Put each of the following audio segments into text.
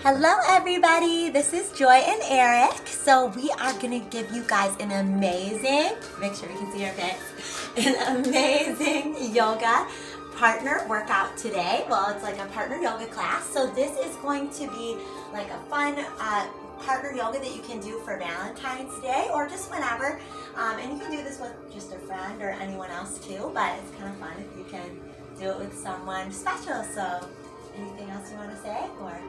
Hello everybody, this is Joy and Aerick. So we are going to give you guys an amazing, make sure you can see our face, an amazing yoga partner workout today. Well, it's like a partner yoga class. So this is going to be like a fun partner yoga that you can do for Valentine's Day or just whenever. And you can do this with just a friend or anyone else too, but it's kind of fun if you can do it with someone special. So anything else you want to say? Or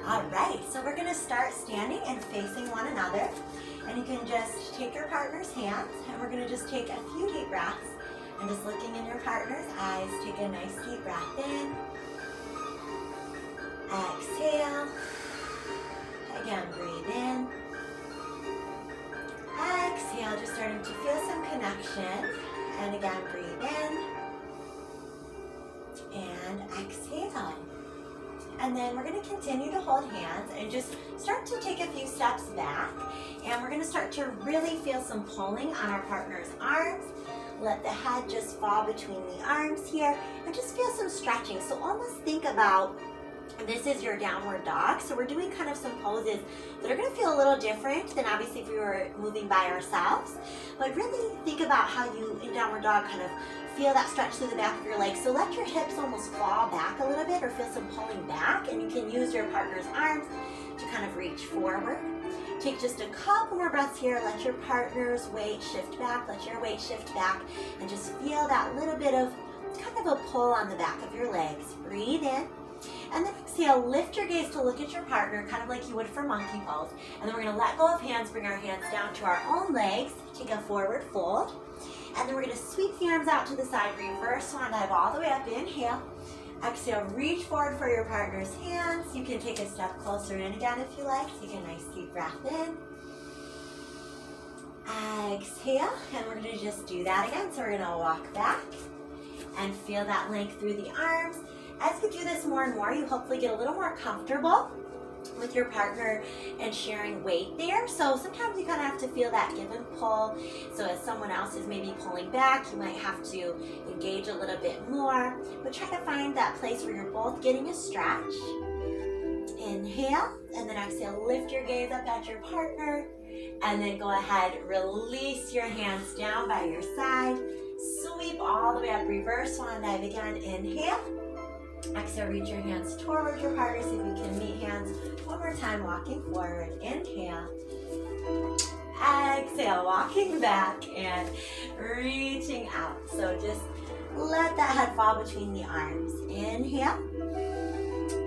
all right, so we're going to start standing and facing one another. And you can just take your partner's hands, and we're going to just take a few deep breaths. And just looking in your partner's eyes, take a nice deep breath in. Exhale. Again, breathe in. Exhale, just starting to feel some connection. And again, breathe in. And exhale. And then we're going to continue to hold hands and just start to take a few steps back. And we're going to start to really feel some pulling on our partner's arms. Let the head just fall between the arms here and just feel some stretching. So almost think about this is your downward dog. So we're doing kind of some poses that are going to feel a little different than obviously if we were moving by ourselves. But really think about how you, in downward dog, kind of feel that stretch through the back of your legs. So let your hips almost fall back a little bit or feel some pulling back. And you can use your partner's arms to kind of reach forward. Take just a couple more breaths here. Let your partner's weight shift back. Let your weight shift back. And just feel that little bit of kind of a pull on the back of your legs. Breathe in. And then exhale, lift your gaze to look at your partner, kind of like you would for monkey pose. And then we're going to let go of hands, bring our hands down to our own legs, take a forward fold. And then we're going to sweep the arms out to the side, reverse swan dive all the way up, inhale. Exhale, reach forward for your partner's hands. You can take a step closer in again if you like. Take a nice deep breath in. Exhale, and we're going to just do that again. So we're going to walk back and feel that length through the arms. As you do this more and more, you hopefully get a little more comfortable with your partner and sharing weight there. So sometimes you kind of have to feel that give and pull. So as someone else is maybe pulling back, you might have to engage a little bit more. But try to find that place where you're both getting a stretch. Inhale, and then exhale, lift your gaze up at your partner. And then go ahead, release your hands down by your side. Sweep all the way up, reverse swan dive again. Inhale. Exhale, reach your hands toward your partner. See if you can meet hands. One more time, walking forward. Inhale. Exhale, walking back and reaching out. So just let that head fall between the arms. Inhale.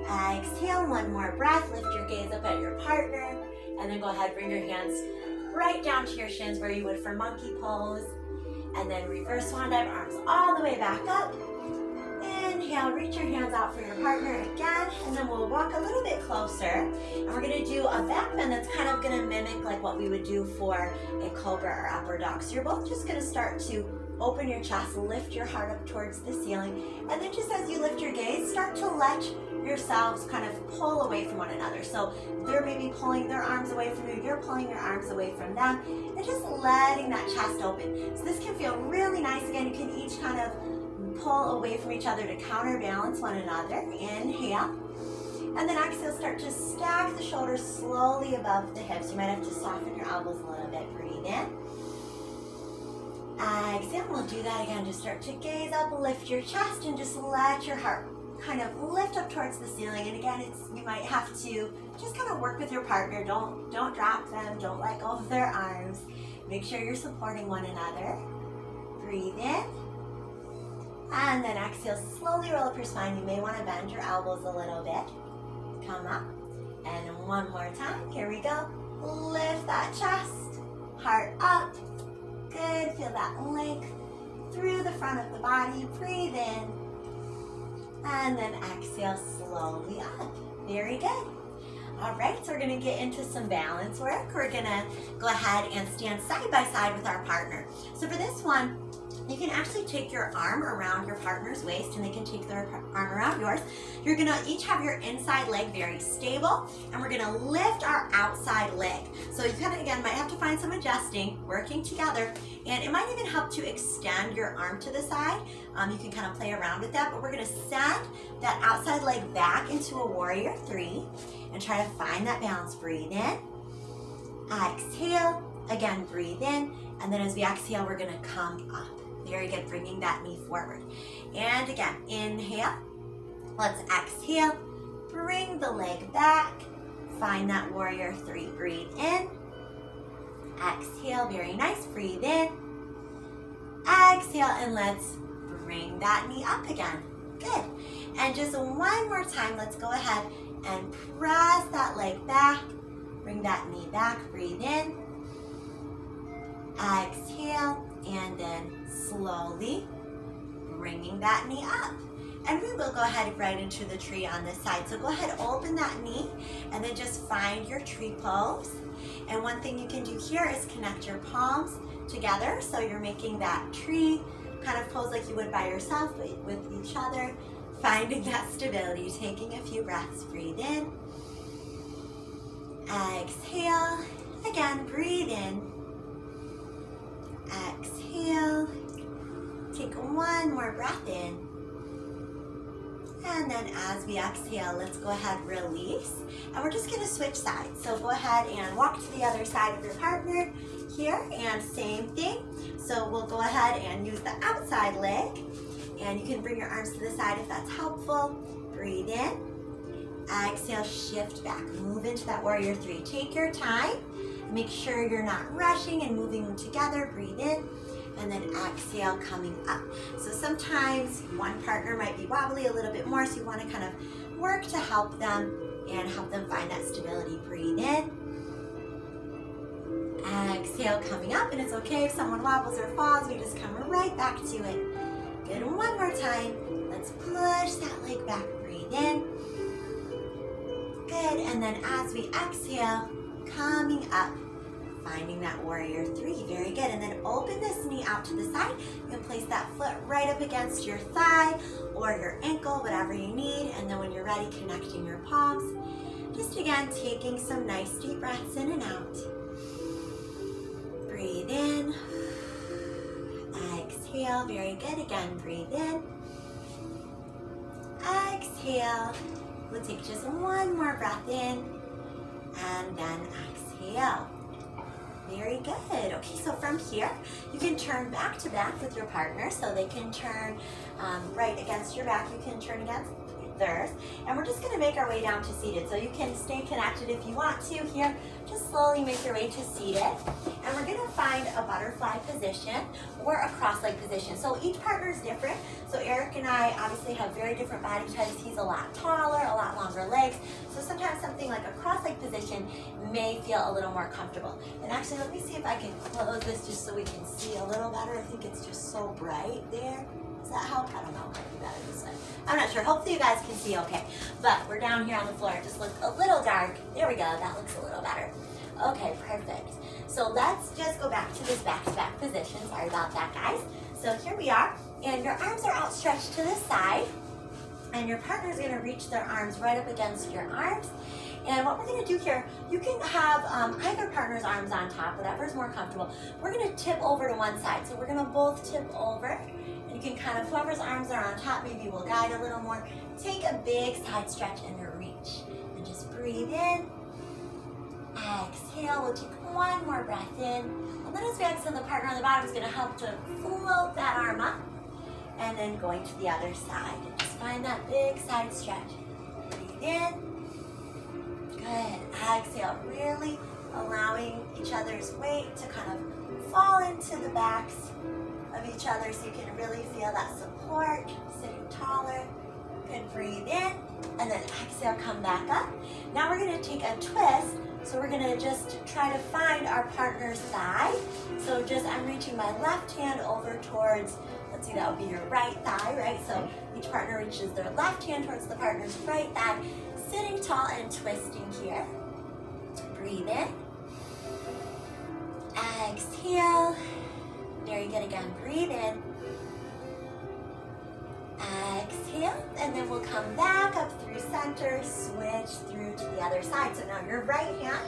Exhale, one more breath. Lift your gaze up at your partner. And then go ahead, bring your hands right down to your shins where you would for monkey pose. And then reverse swan dive, arms all the way back up. Inhale, reach your hands out for your partner again, and then we'll walk a little bit closer. And we're going to do a back bend that's kind of going to mimic like what we would do for a cobra or upper dog. So you're both just going to start to open your chest, lift your heart up towards the ceiling, and then just as you lift your gaze, start to let yourselves kind of pull away from one another. So they're maybe pulling their arms away from you, you're pulling your arms away from them, and just letting that chest open. So this can feel really nice. Again, you can each kind of pull away from each other to counterbalance one another. Inhale. And then exhale, start to stack the shoulders slowly above the hips. You might have to soften your elbows a little bit. Breathe in. Exhale. We'll do that again. Just start to gaze up, lift your chest, and just let your heart kind of lift up towards the ceiling. And again, you might have to just kind of work with your partner. Don't drop them. Don't let go of their arms. Make sure you're supporting one another. Breathe in. And then exhale, slowly roll up your spine. You may want to bend your elbows a little bit. Come up. And one more time. Here we go. Lift that chest. Heart up. Good. Feel that length through the front of the body. Breathe in. And then exhale slowly up. Very good. All right, so we're going to get into some balance work. We're going to go ahead and stand side by side with our partner. So for this one, You can actually take your arm around your partner's waist and they can take their arm around yours. You're gonna each have your inside leg very stable, and we're gonna lift our outside leg. So you kind of, again, might have to find some adjusting, working together, and it might even help to extend your arm to the side. You can kind of play around with that, but we're gonna send that outside leg back into a warrior 3 and try to find that balance. Breathe in, exhale, again, breathe in, and then as we exhale, we're gonna come up. Very good, bringing that knee forward. And again, inhale. Let's exhale. Bring the leg back. Find that warrior 3. Breathe in. Exhale, very nice. Breathe in. Exhale, and let's bring that knee up again. Good. And just one more time, let's go ahead and press that leg back. Bring that knee back. Breathe in. Exhale, and then slowly bringing that knee up. And we will go ahead right into the tree on this side. So go ahead, open that knee, and then just find your tree pose. And one thing you can do here is connect your palms together. So you're making that tree kind of pose like you would by yourself, but with each other, finding that stability, taking a few breaths. Breathe in. Exhale. Again, breathe in. Exhale. Take one more breath in. And then as we exhale, let's go ahead, release. And we're just gonna switch sides. So go ahead and walk to the other side of your partner here, and same thing. So we'll go ahead and use the outside leg. And you can bring your arms to the side if that's helpful. Breathe in. Exhale, shift back. Move into that warrior 3. Take your time. Make sure you're not rushing and moving them together. Breathe in, and then exhale, coming up. So sometimes one partner might be wobbly a little bit more, so you want to kind of work to help them and help them find that stability. Breathe in. Exhale, coming up, and it's okay if someone wobbles or falls, we just come right back to it. Good, one more time. Let's push that leg back. Breathe in. Good, and then as we exhale, coming up, finding that warrior 3. Very good. And then open this knee out to the side. You can place that foot right up against your thigh or your ankle, whatever you need. And then when you're ready, connecting your palms. Just again, taking some nice deep breaths in and out. Breathe in. Exhale. Very good. Again, breathe in. Exhale. We'll take just one more breath in. And then exhale. Very good. Okay, so from here, you can turn back to back with your partner. So they can turn right against your back. You can turn against theirs. And we're just going to make our way down to seated. So you can stay connected if you want to here. Just slowly make your way to seated. And we're going to find a butterfly position or a cross-leg position. So each partner is different. So Aerick and I obviously have very different body types. He's a lot taller, a lot longer legs. So sometimes something like a cross-leg position may feel a little more comfortable. And actually, let me see if I can close this just so we can see a little better. I think it's just so bright there. Does that help? I don't know. It might be better this way. I'm not sure. Hopefully you guys can see okay. But we're down here on the floor. It just looked a little dark. There we go. That looks a little better. Okay, perfect. So let's just go back to this back-to-back position. Sorry about that, guys. So here we are. And your arms are outstretched to the side. And your partner's going to reach their arms right up against your arms. And what we're going to do here, you can have either partner's arms on top, whatever's more comfortable. We're going to tip over to one side. So we're going to both tip over. And you can kind of, whoever's arms are on top, maybe we'll guide a little more. Take a big side stretch and reach. And just breathe in. Exhale. We'll take one more breath in. And then as we exhale, the partner on the bottom is going to help to float that arm up. And then going to the other side. And just find that big side stretch. Breathe in. Good. Exhale. Really allowing each other's weight to kind of fall into the backs of each other so you can really feel that support, sitting taller. Good. Breathe in. And then exhale, come back up. Now we're going to take a twist. So we're going to just try to find our partner's thigh. So just I'm reaching my left hand over towards, let's see, that would be your right thigh, right? So each partner reaches their left hand towards the partner's right thigh, sitting tall and twisting here. Breathe in. Exhale. Very good. Again, breathe in. Exhale, and then we'll come back up through center, switch through to the other side. So now your right hand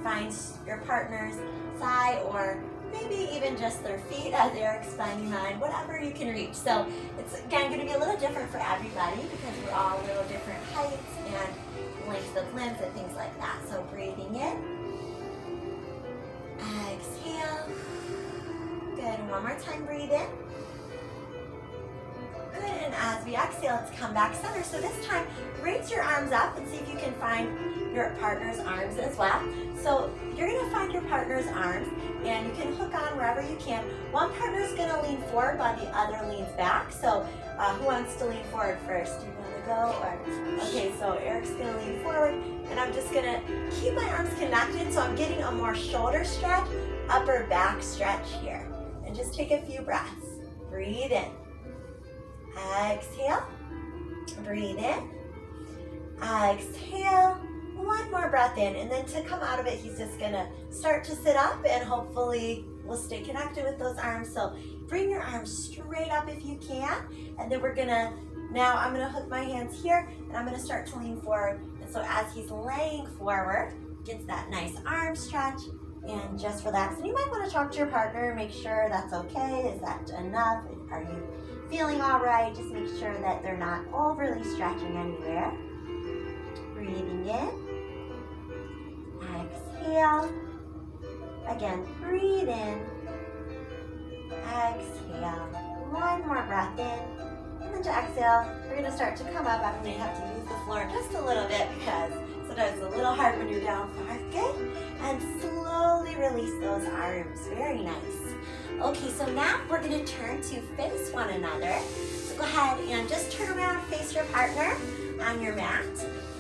finds your partner's thigh, or maybe even just their feet as Aerick's finding mine, whatever you can reach. So it's again going to be a little different for everybody because we're all a little different heights and lengths of limbs and things like that. So breathing in, exhale, good, and one more time, breathe in. Good, and as we exhale, let's come back center. So this time, raise your arms up and see if you can find your partner's arms as well. So you're gonna find your partner's arms and you can hook on wherever you can. One partner's gonna lean forward while the other leans back. So who wants to lean forward first? Do you wanna go? Or, okay, so Aerick's gonna lean forward and I'm just gonna keep my arms connected so I'm getting a more shoulder stretch, upper back stretch here. And just take a few breaths. Breathe in. Exhale, breathe in, exhale, one more breath in, and then to come out of it, he's just gonna start to sit up and hopefully we'll stay connected with those arms. So bring your arms straight up if you can, and then now I'm gonna hook my hands here and I'm gonna start to lean forward. And so as he's laying forward, gets that nice arm stretch and just relax. And you might wanna talk to your partner, make sure that's okay, is that enough, are you feeling all right? Just make sure that they're not overly stretching anywhere. Breathing in. Exhale. Again, breathe in. Exhale. One more breath in. And then to exhale, we're going to start to come up. I may have to use the floor just a little bit because sometimes it's a little hard when you're down far. Good. And slowly release those arms. Very nice. Okay, so now we're going to turn to face one another. So go ahead and just turn around, face your partner on your mat.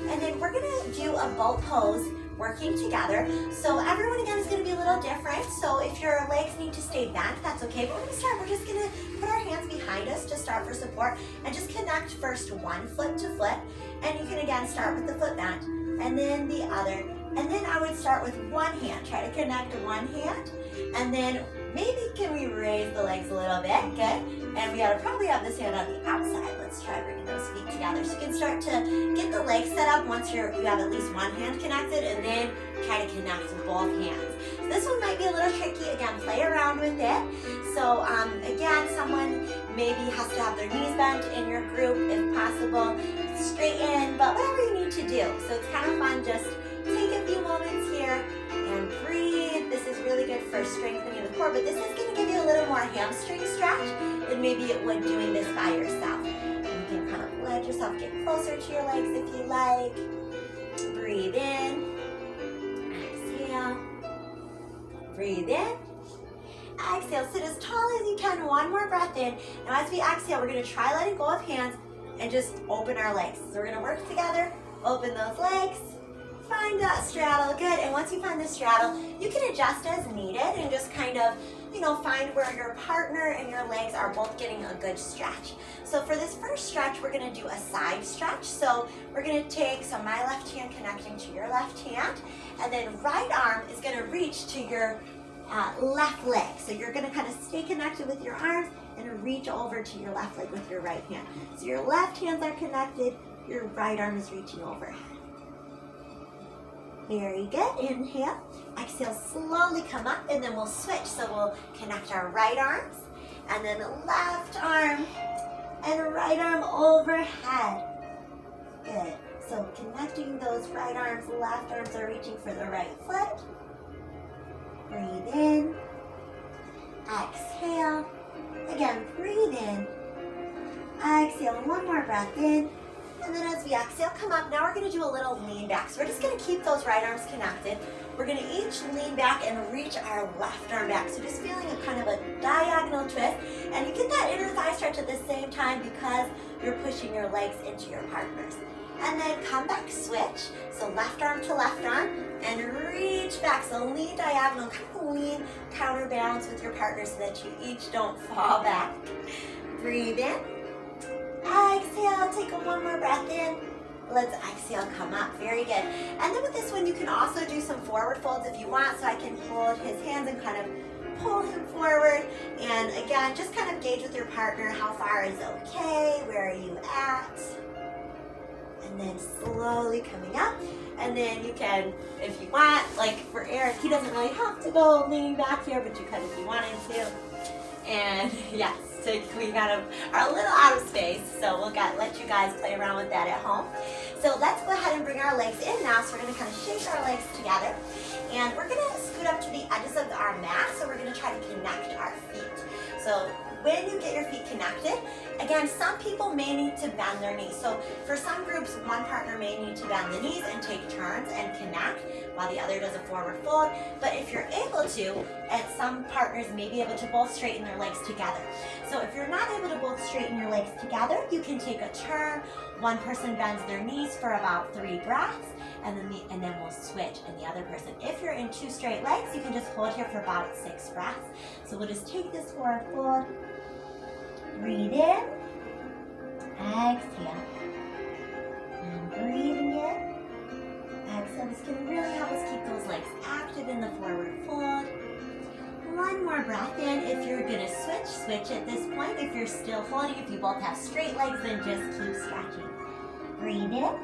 And then we're going to do a boat pose working together. So everyone again is going to be a little different. So if your legs need to stay bent, that's okay. But we're going to start, we're just going to put our hands behind us to start for support and just connect first one foot to foot. And you can again start with the foot bent and then the other. And then I would start with one hand, try to connect one hand. And then maybe can we raise the legs a little bit, good. And we gotta probably have this hand on the outside. Let's try bringing those feet together. So you can start to get the legs set up once you have at least one hand connected and then try to connect both hands. So this one might be a little tricky. Again, play around with it. So again, someone maybe has to have their knees bent in your group if possible, straighten, but whatever you need to do. So it's kind of fun, just take a few moments here and breathe. This is really good for strengthening the core, but this is going to give you a little more hamstring stretch than maybe it would doing this by yourself. And you can kind of let yourself get closer to your legs if you like. Breathe in. Exhale. Breathe in. Exhale. Sit as tall as you can. One more breath in. Now as we exhale, we're going to try letting go of hands and just open our legs. So we're going to work together. Open those legs. Find that straddle, good. And once you find the straddle, you can adjust as needed and just kind of, find where your partner and your legs are both getting a good stretch. So for this first stretch, we're gonna do a side stretch. So we're gonna take, my left hand connecting to your left hand, and then right arm is gonna reach to your left leg. So you're gonna kind of stay connected with your arms and reach over to your left leg with your right hand. So your left hands are connected, your right arm is reaching overhead. Very good. Inhale. Exhale, slowly come up, and then we'll switch. So we'll connect our right arms, and then left arm, and right arm overhead. Good. So connecting those right arms, left arms are reaching for the right foot. Breathe in. Exhale. Again, breathe in. Exhale, one more breath in. And then as we exhale, come up. Now we're going to do a little lean back. So we're just going to keep those right arms connected. We're going to each lean back and reach our left arm back. So just feeling a kind of a diagonal twist. And you get that inner thigh stretch at the same time because you're pushing your legs into your partners. And then come back, switch. So left arm to left arm and reach back. So lean diagonal, kind of lean counterbalance with your partner so that you each don't fall back. Breathe in. Exhale, take one more breath in. Let's exhale, come up. Very good. And then with this one, you can also do some forward folds if you want. So I can hold his hands and kind of pull him forward. And again, just kind of gauge with your partner how far is okay, where are you at? And then slowly coming up. And then you can, if you want, like for Aerick, he doesn't really have to go leaning back here, but you could if you wanted to. And yes, so we kind of are a little out of space, so we'll let you guys play around with that at home. So let's go ahead and bring our legs in now. So we're going to kind of shake our legs together, and we're going to scoot up to the edges of our mat. So we're going to try to connect our feet. So when you get your feet connected, again, some people may need to bend their knees. So for some groups, one partner may need to bend the knees and take turns and connect while the other does a forward fold. But if you're able to, and some partners may be able to both straighten their legs together. So if you're not able to both straighten your legs together, you can take a turn. One person bends their knees for about 3 breaths, and then we'll switch, and the other person. If you're in 2 straight legs, you can just hold here for about 6 breaths. So we'll just take this forward fold. Breathe in, exhale, and breathing in, exhale. This can really help us keep those legs active in the forward fold. One more breath in. If you're gonna switch at this point. If you're still holding, if you both have straight legs, then just keep stretching. Breathe in,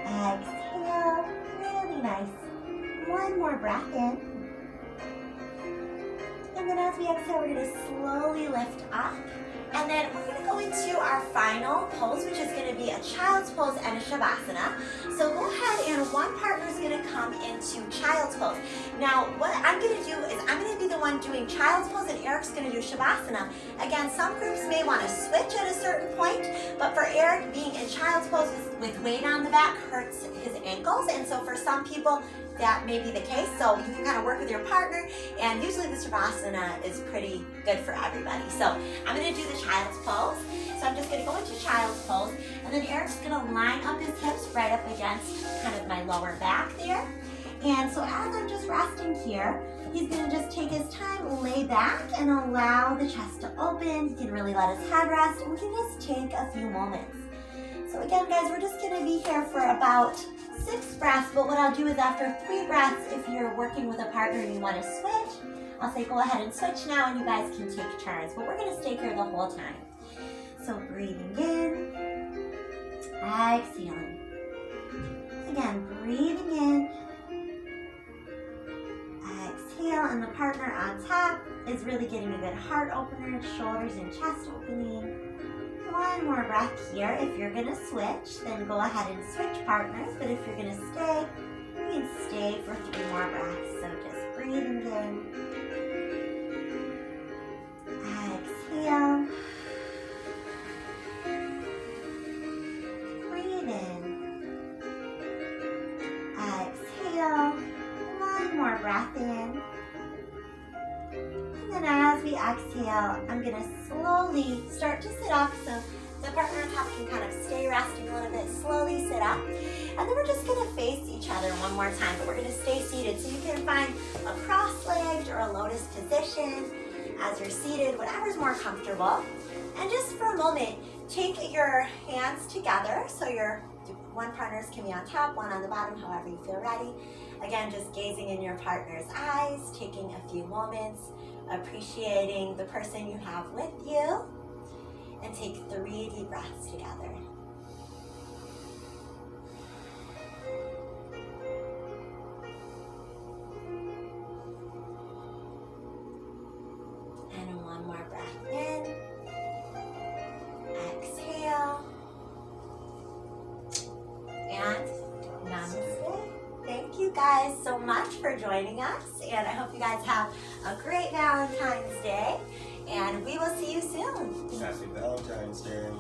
exhale, really nice. One more breath in. And then as we exhale, we're going to slowly lift up. And then we're going to go into our final pose, which is going to be a child's pose and a shavasana. So go ahead, and one partner is going to come into child's pose. Now, what I'm going to do is I'm going to be the one doing child's pose, and Aerick's going to do shavasana. Again, some groups may want to switch at a certain point, but for Aerick, being in child's pose with weight on the back hurts his ankles. And so for some people, that may be the case. So you can kind of work with your partner, and usually the shavasana is pretty good for everybody. So I'm going to do the child's pose. So I'm just going to go into child's pose, and then Aerick's going to line up his hips right up against kind of my lower back there. And so as I'm just resting here, he's going to just take his time, lay back, and allow the chest to open. He can really let his head rest, and we can just take a few moments. So again, guys, we're just going to be here for about 6 breaths, but what I'll do is after 3 breaths, if you're working with a partner and you want to switch, I'll say go ahead and switch now, and you guys can take turns, but we're going to stay here the whole time. So breathing in, exhaling. Again, breathing in, exhale, and the partner on top is really getting a good heart opener, shoulders and chest opening. One more breath here. If you're going to switch, then go ahead and switch partners, but if you're going to stay, you can stay for 3 more breaths. So just breathing in, exhale, breathe in, exhale, one more breath in, and then as we exhale, I'm going to slowly start to sit up, so the partner on top can kind of stay resting a little bit, slowly sit up, and then we're just going to face each other one more time, but we're going to stay seated, so you can find a cross-legged or a lotus position as you're seated, whatever's more comfortable. And just for a moment, take your hands together, so your one partner's can be on top, one on the bottom, however you feel ready. Again, just gazing in your partner's eyes, taking a few moments, appreciating the person you have with you, and take 3 deep breaths together. And one more breath in, exhale, and namaste. Thank you guys so much for joining us, and I hope you guys have a great Valentine's Day, and we will see you soon. Happy Valentine's Day.